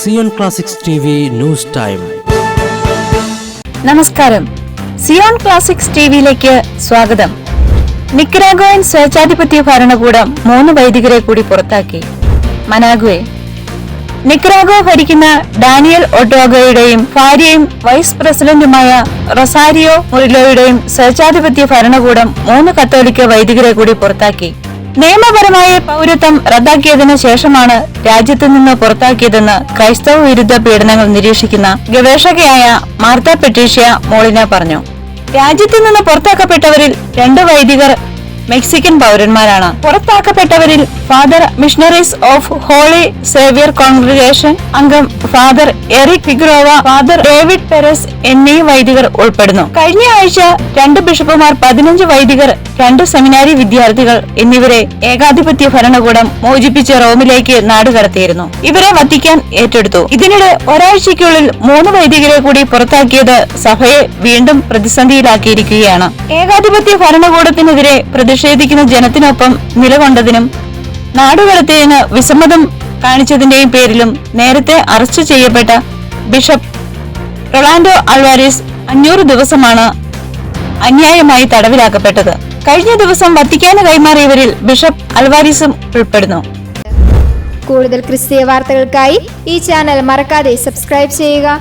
Zion classics TV news time. നമസ്കാരം, Zion classics ടിവിയിലേക്ക് സ്വാഗതം. നിക്കരാഗോയൻ സ്വേച്ഛാധിപത്യ ഭരണകൂടം 3 വൈദികരെ കൂടി പുറത്താക്കി. മനാഗ്വേ. നിക്കരാഗോ ഭരിക്കുന്ന ഡാനിയൽ ഒർട്ടോഗയുടെയും ഭാര്യയും വൈസ് പ്രസിഡന്റുമായ റൊസാരിയോ മുറിലോയുടെയും സ്വേച്ഛാധിപത്യ ഭരണകൂടം 3 കത്തോലിക്ക വൈദികരെ കൂടി പുറത്താക്കി. നിയമപരമായ പൗരത്വം റദ്ദാക്കിയതിനു ശേഷമാണ് രാജ്യത്തു നിന്ന് പുറത്താക്കിയതെന്ന് ക്രൈസ്തവ വിരുദ്ധ പീഡനങ്ങൾ നിരീക്ഷിക്കുന്ന ഗവേഷകയായ മാർത്ത പെട്രീഷ്യ മോളിന പറഞ്ഞു. രാജ്യത്തു നിന്ന് പുറത്താക്കപ്പെട്ടവരിൽ 2 വൈദികർ മെക്സിക്കൻ പൗരന്മാരാണ്. പുറത്താക്കപ്പെട്ടവരിൽ father missionaries of holy saviour congregation അംഗം father Eric Figueroa, father David Perez എന്നീ വൈദികർ ഉൾപ്പെടുന്നു. കഴിഞ്ഞ ആഴ്ച 2 ബിഷപ്പുമാർ, 15 വൈദികർ, 2 സെമിനാരി വിദ്യാർത്ഥികൾ എന്നിവരെ ഏകാധിപത്യ ഭരണകൂടം മോചിപ്പിച്ച് റോമിലേക്ക് നാടുകടത്തിയിരുന്നു. ഇവരെ വത്തിക്കാൻ ഏറ്റെടുത്തു. ഇതിനിടെ ഒരാഴ്ചയ്ക്കുള്ളിൽ 3 വൈദികരെ കൂടി പുറത്താക്കിയത് സഭയെ വീണ്ടും പ്രതിസന്ധിയിലാക്കിയിരിക്കുകയാണ്. ഏകാധിപത്യ ഭരണകൂടത്തിനെതിരെ പ്രതിഷേധിക്കുന്ന ജനത്തിനൊപ്പം നിലകൊണ്ടതിനും നാടുകടത്തിയതിന് വിസമ്മതം കാണിച്ചതിന്റെയും പേരിലും നേരത്തെ അറസ്റ്റ് ചെയ്യപ്പെട്ട ബിഷപ്പ് റൊളാൻഡോ അൽവാരിസ് 500 ദിവസമാണ് അന്യായമായി തടവിലാക്കപ്പെട്ടത്. കഴിഞ്ഞ ദിവസം വത്തിക്കാന് കൈമാറിയവരിൽ ബിഷപ്പ് അൽവാരിസും ഉൾപ്പെടുന്നു. കൂടുതൽ ക്രിസ്തീയ വാർത്തകൾക്കായി ഈ ചാനൽ മറക്കാതെ സബ്സ്ക്രൈബ് ചെയ്യുക.